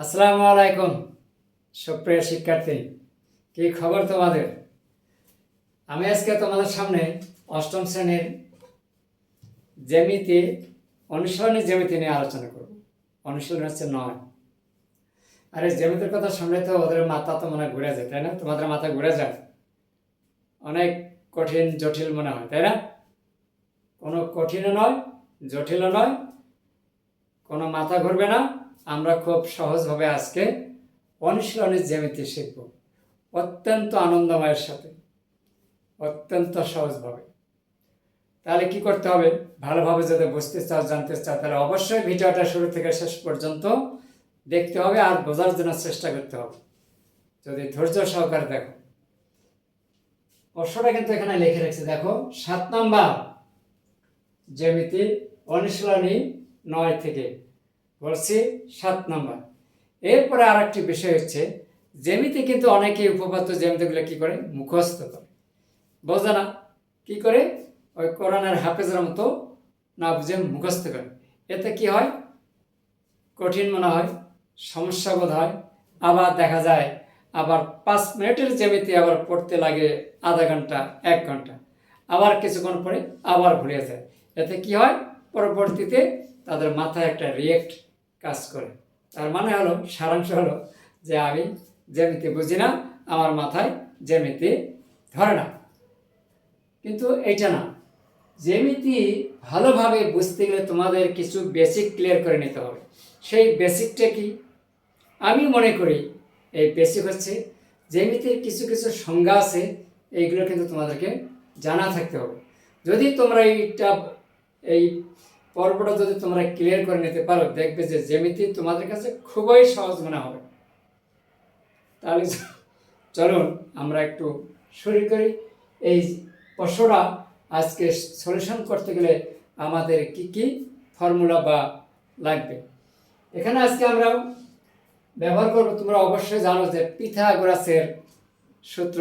আসসালামু আলাইকুম সুপ্রিয় শিক্ষার্থী, কি খবর তোমাদের? আমি আজকে তোমাদের সামনে অষ্টম শ্রেণীর জ্যামিতি অনুশীলনী জ্যামিতি নিয়ে আলোচনা করব। অনুশীলন হচ্ছে 9। আর এই জ্যামিতির কথা শুনলে তো ওদের মাথা তো মনে ঘুরে যায়, তাই না? তোমাদের মাথা ঘুরে যায়, অনেক কঠিন জটিল মনে হয়, তাই না? কোনো কঠিনও নয়, জটিলও নয়, কোনো মাথা ঘুরবে না। আমরা খুব সহজভাবে আজকে অনুশীলনের জ্যামিতি শিখব, অত্যন্ত আনন্দময়ের সাথে, অত্যন্ত সহজভাবে। তাহলে কি করতে হবে? ভালোভাবে যদি বুঝতে চাও, জানতে চাও, তাহলে অবশ্যই ভিডিওটা শুরু থেকে শেষ পর্যন্ত দেখতে হবে আর বোঝার জন্য চেষ্টা করতে হবে। যদি ধৈর্য সহকারে দেখো, প্রশ্নটা কিন্তু এখানে লিখে রাখছি, দেখো 7 নম্বর জ্যামিতি অনুশীলনী 9 থেকে বলছি 7 নম্বর। এরপরে আর একটি বিষয় হচ্ছে, জ্যামিতি কিন্তু অনেকেই উপপাদ্য জ্যামিতিগুলো কি করে মুখস্থ করে, বোঝে না, কি করে ওই কোরআনের হাফেজের মতো না বুঝে মুখস্থ করে। এতে কি হয়? কঠিন মনে হয়, সমস্যা বোধ হয়, আবার দেখা যায় আবার 5 মিনিটের জ্যামিতি আবার পড়তে লাগে আধা ঘন্টা 1 ঘন্টা, আবার কিছুক্ষণ পরে আবার ভুলে যায়। এতে কি হয়? পরবর্তীতে তাদের মাথায় একটা রিয়েক্ট কাজ করে। তার মানে হলো, সারাংশ হলো যে আমি জ্যামিতি বুঝি না, আমার মাথায় জ্যামিতি ধরে না। কিন্তু এইটা না, জ্যামিতি ভালোভাবে বুঝতে গেলে তোমাদের কিছু বেসিক ক্লিয়ার করে নিতে হবে। সেই বেসিকটা কি? আমি মনে করি এই বেসিক হচ্ছে জ্যামিতির কিছু কিছু সংজ্ঞা আছে, এইগুলো কিন্তু তোমাদেরকে জানা থাকতে হবে। যদি তোমরা এই পর্বটা যদি তোমরা ক্লিয়ার করে নিতে পারো, দেখবে যে জ্যামিতি তোমাদের কাছে খুবই সহজ মনে হবে। তাহলে চলুন আমরা একটু শুরু করি। এই প্রশ্নটা আজকে সলিউশন করতে গেলে আমাদের কি কি ফর্মুলা বা লাগবে, এখানে আজকে আমরা ব্যবহার করব। তোমরা অবশ্যই জানো যে পিথাগোরাসের সূত্র,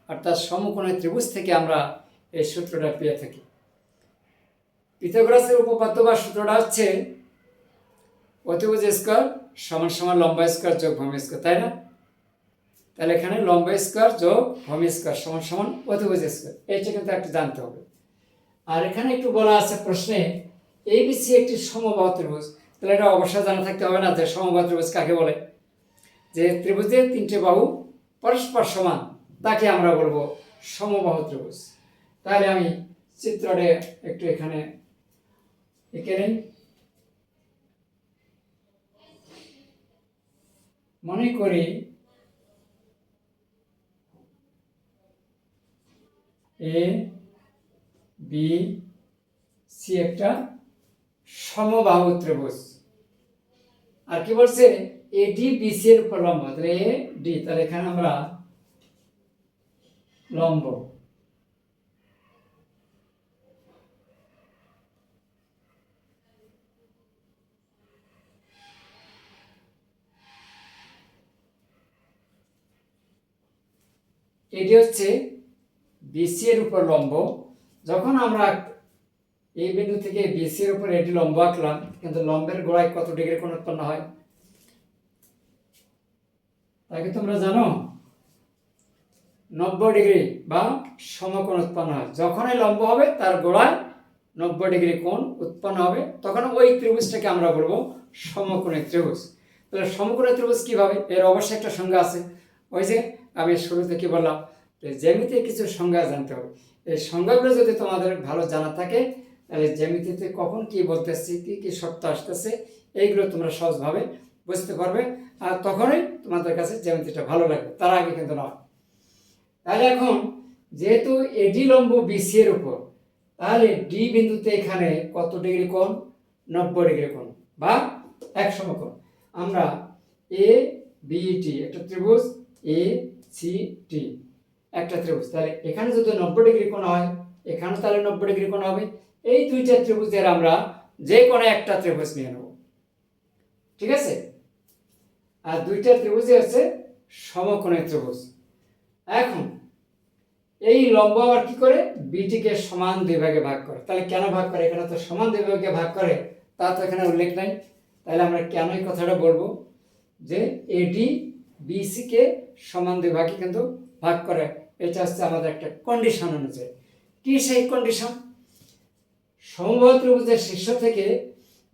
অর্থাৎ সমকোণী ত্রিভুজ থেকে আমরা এই সূত্রটা পেয়ে থাকি। পিথাগোরাসের উপপাদ্য বা সূত্রটা হচ্ছে অতিভুজ স্কয়ার সমান সমান লম্বা স্কয়ার যোগ ভূমি স্কয়ার, তাই না? তাহলে এখানে লম্বা স্কয়ার যোগ ভূমি স্কয়ার সমান সমান অতিভুজ স্কয়ার, এইটা কিন্তু একটু জানতে হবে। আর এখানে একটু বলা আছে প্রশ্নে, এবিসি একটি সমবাহু ত্রিভুজ। তাহলে এটা অবশ্যই জানা থাকতে হবে না যে সমবাহু ত্রিভুজ কাকে বলে। যে ত্রিভুজের 3টে বাহু পরস্পর সমান, তাকে আমরা বলবো সমবাহু ত্রিভুজ। তাহলে আমি চিত্রটা একটু এখানে এঁকে নিই। মনে করি এ বি সি একটা সমবাহু ত্রিভুজ। আর কি বলছে? এডি বিসি এর উপর লম্ব, তাহলে এ ডি, তাহলে এখানে আমরা লম্ব। এটি হচ্ছে বিসি এর উপর লম্ব। যখন আমরা এই বিন্দু থেকে বিসি এর উপর এটি লম্ব আঁকলাম, কিন্তু লম্বের গোড়ায় কত ডিগ্রি কোণ উৎপন্ন হয় তাকে তোমরা জানো? 90 ডিগ্রি বা সমকোণ উৎপন্ন হয়। যখন এই লম্ব হবে তার গোড়ায় 90 ডিগ্রি কোণ উৎপন্ন হবে, তখন ওই ত্রিভুজটাকে আমরা বলবো সমকোণী ত্রিভুজ। তাহলে সমকোণী ত্রিভুজ কিভাবে? এর অবশ্যই একটা সংজ্ঞা আছে। ওই যে আমি শুরুতে কি বললাম, জ্যামিতির কিছু সংজ্ঞা জানতে হবে। এই সংজ্ঞাগুলো যদি তোমাদের ভালো জানা থাকে, তাহলে জ্যামিতিতে কখন কি বলতেছি, কি কি শর্ত আসতেছে, এইগুলো তোমরা সহজভাবে বুঝতে পারবে। আর তখনই তোমাদের কাছে জ্যামিতিটা ভালো লাগবে, তার আগে কিন্তু নয়। তাহলে এখন যেহেতু এডি লম্ব বিসি এর উপর, তাহলে ডি বিন্দুতে এখানে কত ডিগ্রি কোণ? 90 ডিগ্রি কোণ বা এক সমকোণ। আমরা এ বি টি একটা ত্রিভুজ, এ সি টি একটা ত্রিভুজ। তাহলে এখানে যদি 90 ডিগ্রি কোণ হয়, এখানে তাহলে 90 ডিগ্রি কোণ হবে। এই দুইটা ত্রিভুজের আমরা যে কোনো একটা ত্রিভুজ নিয়ে নেব, ঠিক আছে? আর দুইটা ত্রিভুজই হচ্ছে সমকোণী ত্রিভুজ। এখন এই লম্ব আবার কি করে? বিটিকে সমান 2 ভাগে ভাগ করে। তাহলে কেন ভাগ করে? এখানে তো সমান 2 ভাগে ভাগ করে, তা তো এখানে উল্লেখ নাই। তাহলে আমরা কেন এই কথাটা বলবো? যে এডি বিসি কে সমান দুই ভাগে কিন্তু ভাগ করে। এটা হচ্ছে আমাদের একটা কন্ডিশন অনুযায়ী। কি সেই কন্ডিশন? সমবাহু ত্রিভুজের শীর্ষ থেকে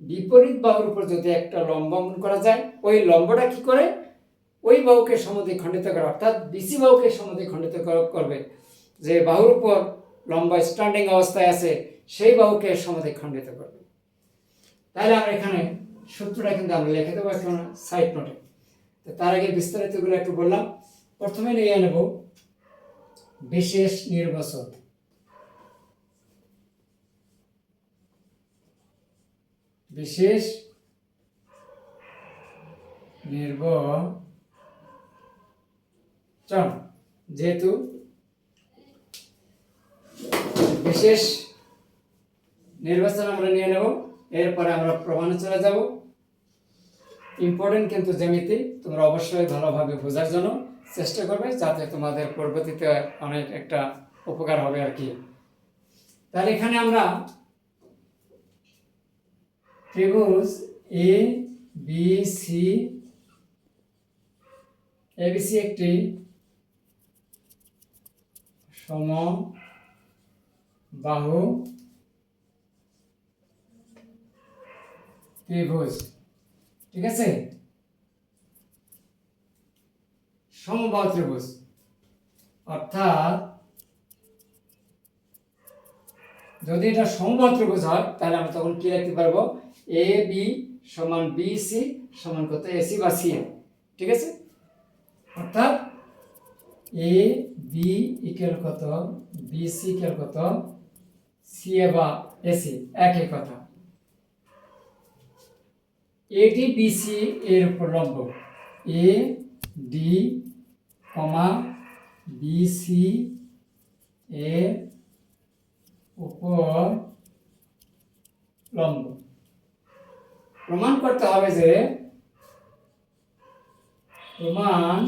বিপরীত বাহুর উপর যদি একটা লম্ব অঙ্কন করা যায়, ওই লম্বটা কি করে ওই বাহুকে সমদ্বিখণ্ডিত করে, অর্থাৎ বিসি বাহুকে সমদ্বিখণ্ডিত করবে। যে বাহুর উপর লম্ব স্ট্যান্ডিং অবস্থায় আছে সেই বাহুকে সমদ্বিখণ্ডিত করবে। তাহলে আমরা এখানে সূত্রটা কিন্তু আমরা লিখে দেবো এখন সাইড নোটে। তো তার আগে বিস্তারিতগুলো একটু বললাম। প্রথমে নিয়ে নেব বিশেষ নির্বাচন। বিশেষ নির্বাচন, যেহেতু বিশেষ নির্বাচন আমরা নিয়ে নেব, এরপরে আমরা প্রমাণে চলে যাব। ইম্পর্টেন্ট কিন্তু জ্যামিতি, তোমরা অবশ্যই ভালোভাবে বোঝার জন্য চেষ্টা করবে, যাতে তোমাদের পরবর্তীতে অনেক একটা উপকার হবে আর কি। তাহলে এখানে আমরা ত্রিভুজ এ বি সি, এবিসি একটি সমবাহু ত্রিভুজ, ঠিক আছে? সমবাহু ত্রিভুজ অর্থাৎ যদি এটা সমবাহু ত্রিভুজ হয় তাহলে আমরা তখন কি লিখতে পারবো? এ বি সমান বি সি সমান কত? এসি বা সি এ, ঠিক আছে? অর্থাৎ এ বি ইকুয়াল কত? বি সি ইকুয়াল কত? সি এ বা এসি, একই কথা। এডি বিসি এর উপর লম্ব, এ ডি কমা বিসি এর উপর লম্ব। প্রমাণ করতে হবে যে প্রমাণ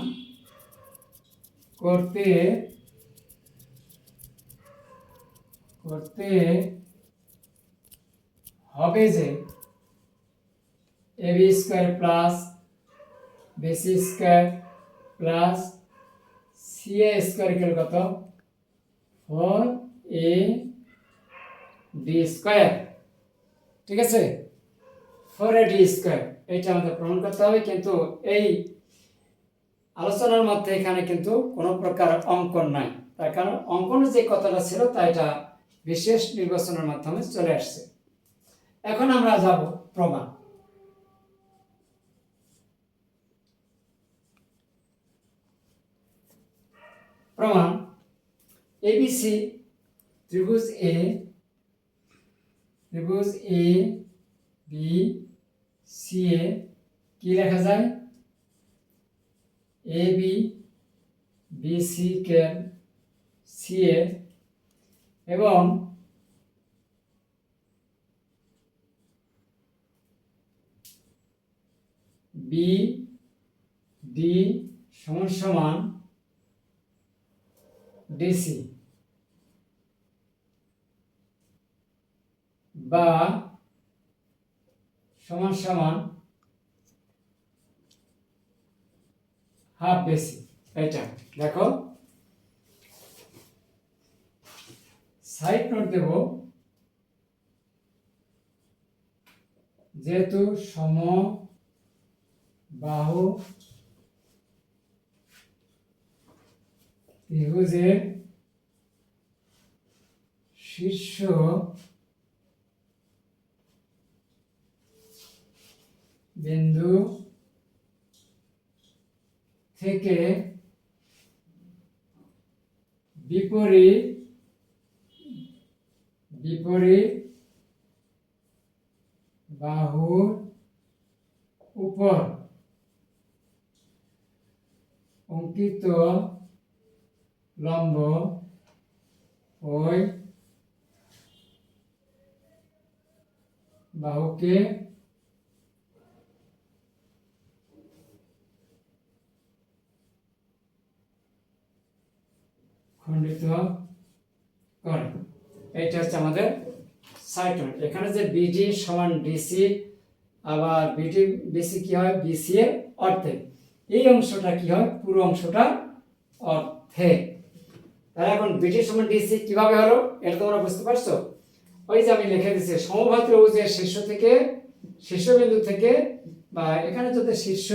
করতে হবে যে AB square plus BC square plus C A square equal কত? 4 এ ডি স্কয়ার, ঠিক আছে? 4 এ ডি স্কয়ার, এটা আমাদের প্রমাণ করতে হবে। কিন্তু এই আলোচনার মধ্যে এখানে কিন্তু কোনো প্রকার অঙ্কন নাই, তার কারণ অঙ্কনের যে কথাটা ছিল তা এটা বিশেষ নির্বাচনের মাধ্যমে চলে আসছে। এখন আমরা যাব প্রমাণ। প্রমাণ এবিসি ত্রিভুজ এ বি সি এ কি লেখা যায়? A B B C K C এ এবং বি ডি সমান সমান ডিসি বা সমান সমান হাফ বেসি। এটা দেখো সাইড নোট দেব, যেহেতু সমবাহু ত্রিভুজের শীর্ষ বিন্দু থেকে বিপরীত বাহুর উপর অঙ্কিত লম্ব ওই বাহুকে খণ্ডিত করে। এইটা হচ্ছে আমাদের সাইড নোট। এখানে যে বিডি সমান ডিসি আবার বিটি বিসি কি হয় বিসি এর অর্ধেক, এই অংশটা কি হয় পুরো অংশটা অর্ধেক। তাহলে এখন বিটি সমান ডিসি কিভাবে হলো এটা তোমরা বুঝতে পারছো? ওই যে আমি লিখে দিচ্ছি সমবাহু ত্রিভুজের শীর্ষবিন্দু থেকে বা এখানে যদি শীর্ষ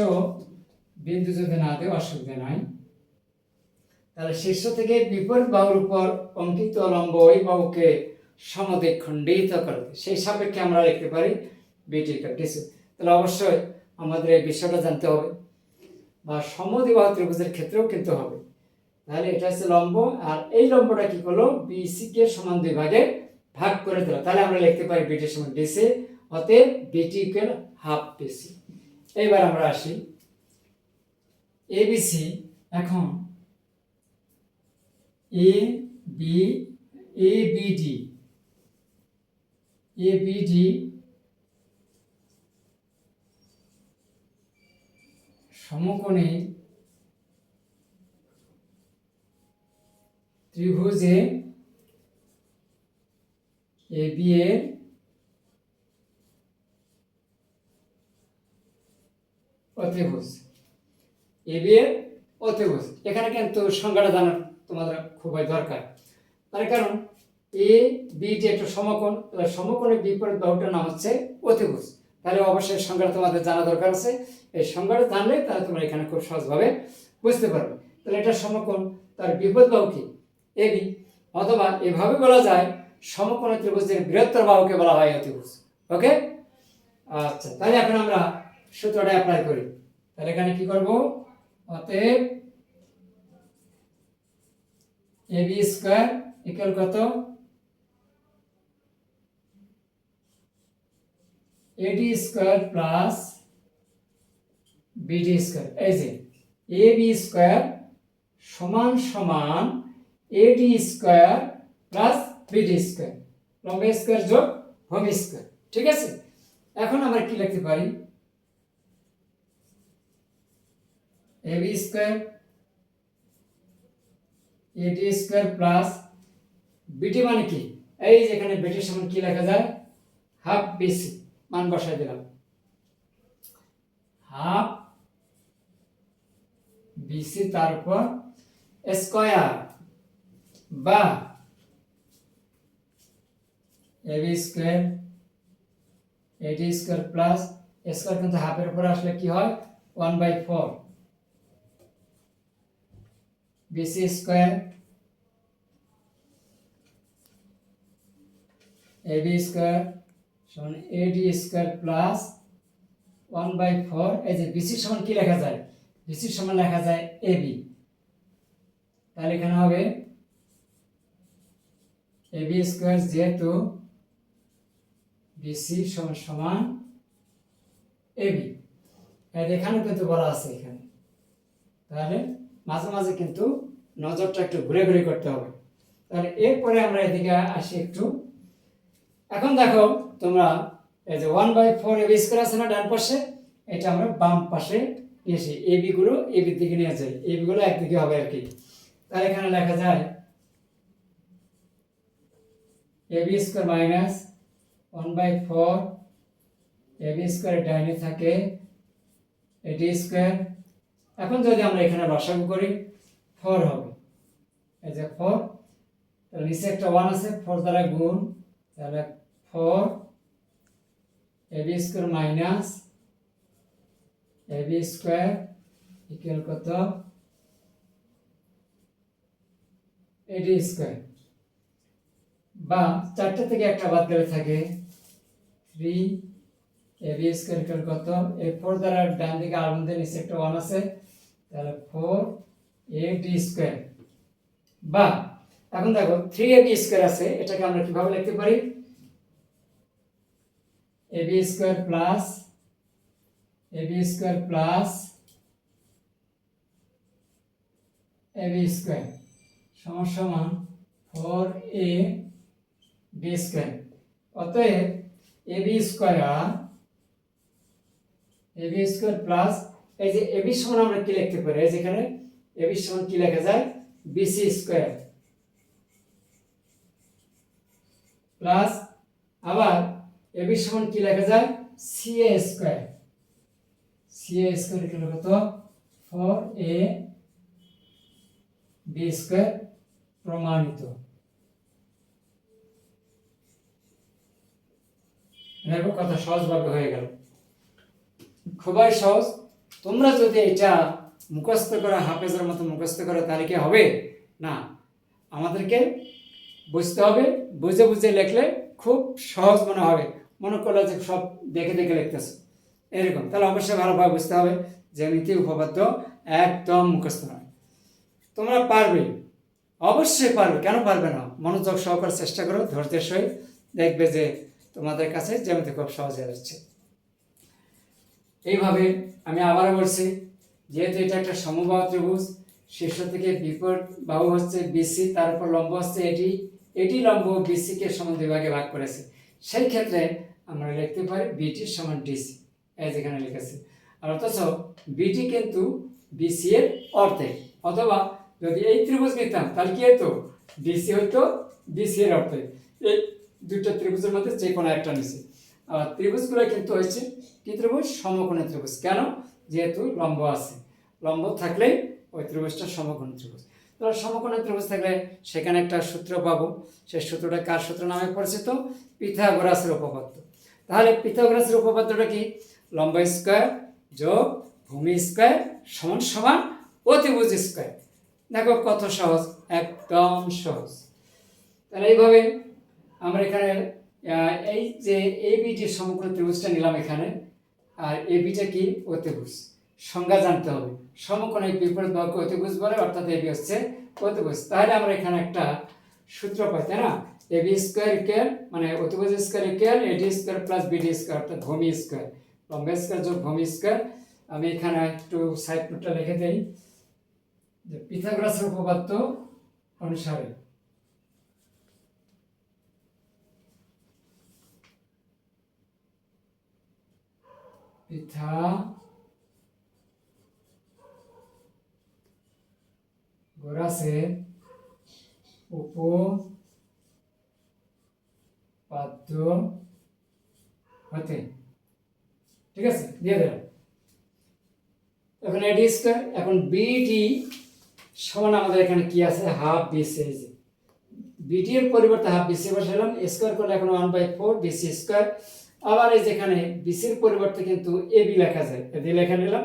বিন্দু যদি না দেয় অসুবিধা নাই, তাহলে শীর্ষ থেকে বিপরীত বাহুর উপর অঙ্কিত লম্ব ওই বাহুকে সমদ্বিখণ্ডিত করতে, সেই সাপেক্ষে আমরা লিখতে পারি বিটি ডিসি। তাহলে অবশ্যই আমাদের এই বিষয়টা জানতে হবে, বা সমদ্বিবাহু ত্রিভুজের ক্ষেত্রেও কিন্তু হবে। তাহলে এটা হচ্ছে লম্ব, আর এই লম্বটা কি করলো বিসি কে সমান দুই ভাগে ভাগ করে দিল। তাহলে আমরা লিখতে পারি বিটি সমান ডিসি, অতএব বিটি ইকুয়াল হাফ বিসি। এইবার আমরা আসি এবিসি। এখন এবিডি সমকোণী ত্রিভুজে এবি এর অতিভুজ, এবি এর অতিভুজ। এখানে কিন্তু সংজ্ঞাটা জানার তোমাদের খুবই দরকার, তার কারণ এ বিটি একটা সমকোণ, সমকোণের বিপরীত বাহুটার নাম হচ্ছে অতিভুজ। তাহলে অবশ্যই সংজ্ঞাটা তোমাদের জানা দরকার আছে। এই সংজ্ঞাটা জানলে তাহলে তোমরা এখানে খুব সহজভাবে বুঝতে পারবে। তাহলে এটা সমকোণ, তার বিপরীত বাহু কি এবি, অথবা এভাবে বলা যায় সমকোণ ত্রিভুজের বৃহত্তর বাহুকে বলা হয় অতিভুজ। ওকে, আচ্ছা, তাহলে এখন আমরা সূত্রটা অ্যাপ্লাই করি। তাহলে এখানে কি করব, অতএব এবি স্কয়ার ইকুয়াল কত, A D square plus BD square. এই যে এবি স্কয়ার সমান সমান এডি স্কয়ার প্লাস বিডি স্কয়ার, লম্ব স্কয়ার যোগ ভূমি স্কয়ার। ঠিক আছে, এখন আমরা কি লিখতে পারি, এবি স্কয়ার এডি স্কয়ার প্লাস বিটি মানে কি, এই যেখানে বিটি সমান কি লেখা যায় হাফ বিসি, মান বসাই দিলাম হাফ বিসি, তারপর স্কয়ার বা এবি স্কয়ার এডি স্কয়ার প্লাস স্কয়ার কিন্তু হাফের উপর আসলে কি হয় 1/4 বিসি স্কয়ার এবি স্কয়ার সমান এডি স্কয়ার প্লাস 1/4। এই যে বিসি সমান কি লেখা যায়, বিসি সমান লেখা যায় এবি, তাহলে এখানে হবে এবি স্কয়ার, যেহেতু বিসি সমান সমান এবি, এখানে কিন্তু বলা আছে এখানে। তাহলে মাঝে মাঝে কিন্তু নজরটা একটু ঘুরে ঘুরে করতে হবে। তাহলে এরপরে আমরা এদিকে আসি একটু। এখন দেখো তোমরা এই যে 1/4 এবি স্কয়ার আছে না ডান পাশে, এটা আমরা বাম পাশে নিয়ে আসি, এবি গুলো এবির দিকে নিয়ে যাই, এবি গুলো একদিকে হবে আর কি। তাহলে এখানে লেখা যায় A B square minus 1/4 A B square ডাইনে থাকে এডি স্কয়ার। এখন যদি আমরা এখানে লসাগু করি 4 হবে, এই যে 4, তাহলে নিচে একটা 1 আছে, 4 দ্বারা গুণ, তাহলে 4 A B square minus A B square equal কত এডি স্কয়ার, বা 4টা থেকে একটা বাদ গেলে থাকে 3 এবি স্কয়ার ইকুয়াল কত, এই 4 দ্বারা ডান দিকে আর মধ্যে নিচে একটা 1 আছে, তাহলে 4 এডি স্কয়ার। বা এখন দেখো 3 এবি স্কয়ার আছে, এটাকে আমরা কিভাবে লিখতে পারি, A B square plus A B square plus A B square সমান সমান 4a বি স্কয়ার। অতএব এবি স্কয়ার প্লাস এই যে এবি সমান আমরা কি লিখতে পারি, এই যেখানে এবি সমান কি লেখা যায় বিসি স্কয়ার প্লাস আবার এবি সমান কি লেখা যায় CA square, CA square equal কত 4AB স্কয়ার প্রমাণিত। দেখো কত সহজভাবে হয়ে গেল, খুবই সহজ। তোমরা যদি এটা মুখস্থ করো, হাফেজের মতো মুখস্থ করো, তাহলে কি হবে না, আমাদেরকে বুঝতে হবে, বুঝে বুঝে লিখলে খুব সহজ মনে হবে, মনে করলে যে সব দেখে দেখে লিখতেছো এরকম, তাহলে অবশ্যই ভালোভাবে বুঝতে হবে। জ্যামিতি উপপাদ্য একদম মুখস্থ নয়, তোমরা পারবে, অবশ্যই পারবে, কেন পারবে না, মনোযোগ সহকারে চেষ্টা করো, ধৈর্যের সহিত, দেখবে যে তোমাদের কাছে জ্যামিতি খুব সহজ হয়ে যাচ্ছে। এইভাবে আমি আবারও বলছি, যেহেতু এটা একটা সমবাহু ত্রিভুজ, শীর্ষ থেকে বিপরীত বাহু হচ্ছে বিসি, তার উপর লম্ব হচ্ছে এটি, এটি লম্ব বিসিকে সমান দুই ভাগে ভাগ করেছে, সেই ক্ষেত্রে আমরা লিখতে পারি বিটি সমান ডিসি, এই যেখানে লিখেছে। আর অথচ বিটি কিন্তু বিসি এর অর্ধেক, অথবা যদি এই ত্রিভুজ নিতাম তাহলে কি হতো, ডিসি হইতো বিসি এর অর্ধেক। এই দুটো ত্রিভুজের মধ্যে যে কোনো একটা নিচে। আর ত্রিভুজগুলো কিন্তু হচ্ছে কি ত্রিভুজ, সমকোণী ত্রিভুজ। কেন, যেহেতু লম্ব আছে, লম্ব থাকলেই ওই ত্রিভুজটা সমকোণী ত্রিভুজ। তো সমকোণী ত্রিভুজ থাকলে সেখানে একটা সূত্র পাবো, সেই সূত্রটা কার সূত্র নামে পরিচিত, পিথাগোরাসের উপপাদ্য। তাহলে পিথাগোরাসের উপপাদ্যটা কি, লম্ব স্কয়ার যোগ ভূমি স্কয়ার সমান সমান অতিভুজ স্কয়ার। দেখো কত সহজ, একদম সহজ। তাহলে এইভাবে আমরা এখানে এই যে এবিটি সমকোণী ত্রিভুজটা নিলাম এখানে, আর এবিটা কি, অতিভুজ। সংজ্ঞা জানতে হবে, সমকোণী বিপরীত বাহুকে অতিভুজ বলে, অর্থাৎ এবি হচ্ছে অতিভুজ। তাহলে আমরা এখানে একটা সূত্র পাই, তাই না, এবি স্কয়ার ইকুয়াল, মানে অতিভুজ স্কয়ার ইকুয়াল এডি স্কয়ার প্লাস বিডি স্কয়ার, অর্থাৎ ভূমি স্কয়ার, লম্ব স্কয়ার যোগ ভূমি স্কয়ার। আমি এখানে একটু সাইড নোটটা লিখে দেই, যে পিথাগোরাসের উপপাদ্য অনুসারে পিথাগোরাসের উপপাদ্য হতে, ঠিক আছে, দিয়ে দিলাম। এখন এডি স্কয়ার, এখন বিডি সমান আমাদের এখানে কি আছে, হাফ বিসি। বিডি এর পরিবর্তে হাফ বিসি বসালাম, স্কয়ার করলে এখন 1/4 বিসি স্কয়ার। আবার এই যেখানে বিসির পরিবর্তে কিন্তু এবি লেখা যায়, এদি লেখা নিলাম।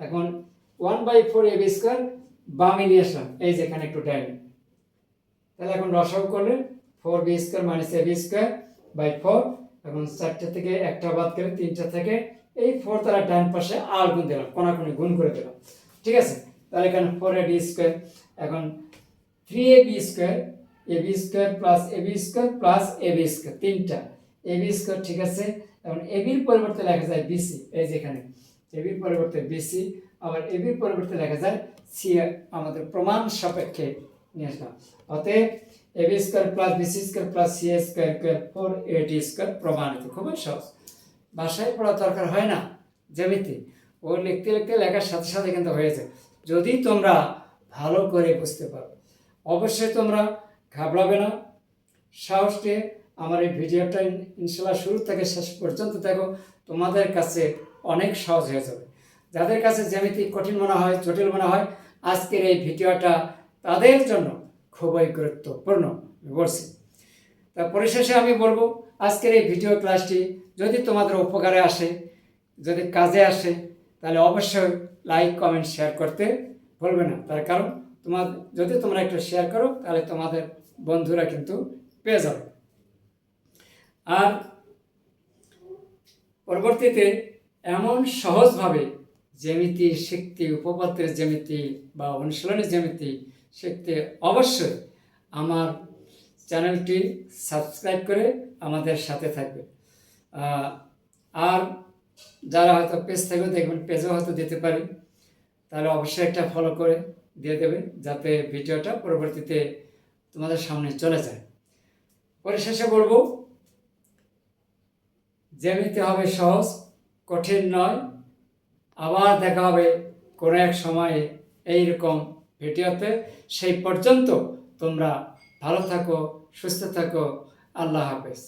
এখন 1/4 এবি স্কয়ার বামে নিয়ে আসলাম, এই যেখানে একটু ডাইন। তাহলে এখন লসাগু করলে 4b square minus ab square by 4। এখন 4টা থেকে একটা বাদ করে 3টা থেকে এই 4 তারা ডান পাশে আর গুণ দিলাম, কোণাকুণি গুণ করে দিলাম, ঠিক আছে। তাহলে এখানে 4ab স্কয়ার, এখন 3ab square, ab square plus ab square plus ab square, তিনটা ab স্কয়ার, ঠিক আছে। এখন ab এর পরিবর্তে লেখা যায় bc, এই যেখানে ab এর পরিবর্তে bc, আবার ab এর পরিবর্তে লেখা যায় c, আমাদের প্রমাণ সাপেক্ষে নিয়ে আসলাম। অতএব ab square plus bc square plus c square equal 4ad square প্রমাণিত। খুবই সহজ, ভাষায় পড়া দরকার হয় না, জ্যামিতি ও লিখতে লিখতে লেখার সাথে সাথে কিন্তু হয়ে যায়, যদি তোমরা ভালো করে বুঝতে পারো। অবশ্যই তোমরা ঘাবড়াবে না, সাহস নিয়ে আমার এই ভিডিওটা ইনশাল্লাহ শুরু থেকে শেষ পর্যন্ত দেখো, তোমাদের কাছে অনেক সহজ হয়ে যাবে। যাদের কাছে জ্যামিতি কঠিন মনে হয়, জটিল মনে হয়, আজকের এই ভিডিওটা তাদের জন্য খুবই গুরুত্বপূর্ণ বলছি। তা পরিশেষে আমি বলবো, আজকের এই ভিডিও ক্লাসটি যদি তোমাদের উপকারে আসে, যদি কাজে আসে, তাহলে অবশ্যই লাইক কমেন্ট শেয়ার করতে ভুলবে না। তার কারণ যদি তোমরা একটু শেয়ার করো, তাহলে তোমাদের বন্ধুরা কিন্তু পেয়ে যাবে। আর পরবর্তীতে এমন সহজভাবে জ্যামিতি শিখতে, উপপাদ্যের জ্যামিতি বা অনুশীলনের জ্যামিতি শিখতে অবশ্যই আমার চ্যানেলটি সাবস্ক্রাইব করে আমাদের সাথে থাকবে। আর যারা হয়তো পেজ থেকেও দেখবেন, পেজও হয়তো দিতে পারি, তাহলে অবশ্যই একটা ফলো করে দিয়ে দেবে, যাতে ভিডিওটা পরবর্তীতে তোমাদের সামনে চলে যায়। পরিশেষে বলবো, জ্যামিতি হবে সহজ, কঠিন নয়। আবার দেখা হবে কোনো এক সময়ে এইরকম ভিডিওতে। সেই পর্যন্ত তোমরা ভালো থাকো, সুস্থ থাকো। আল্লাহ হাফেজ।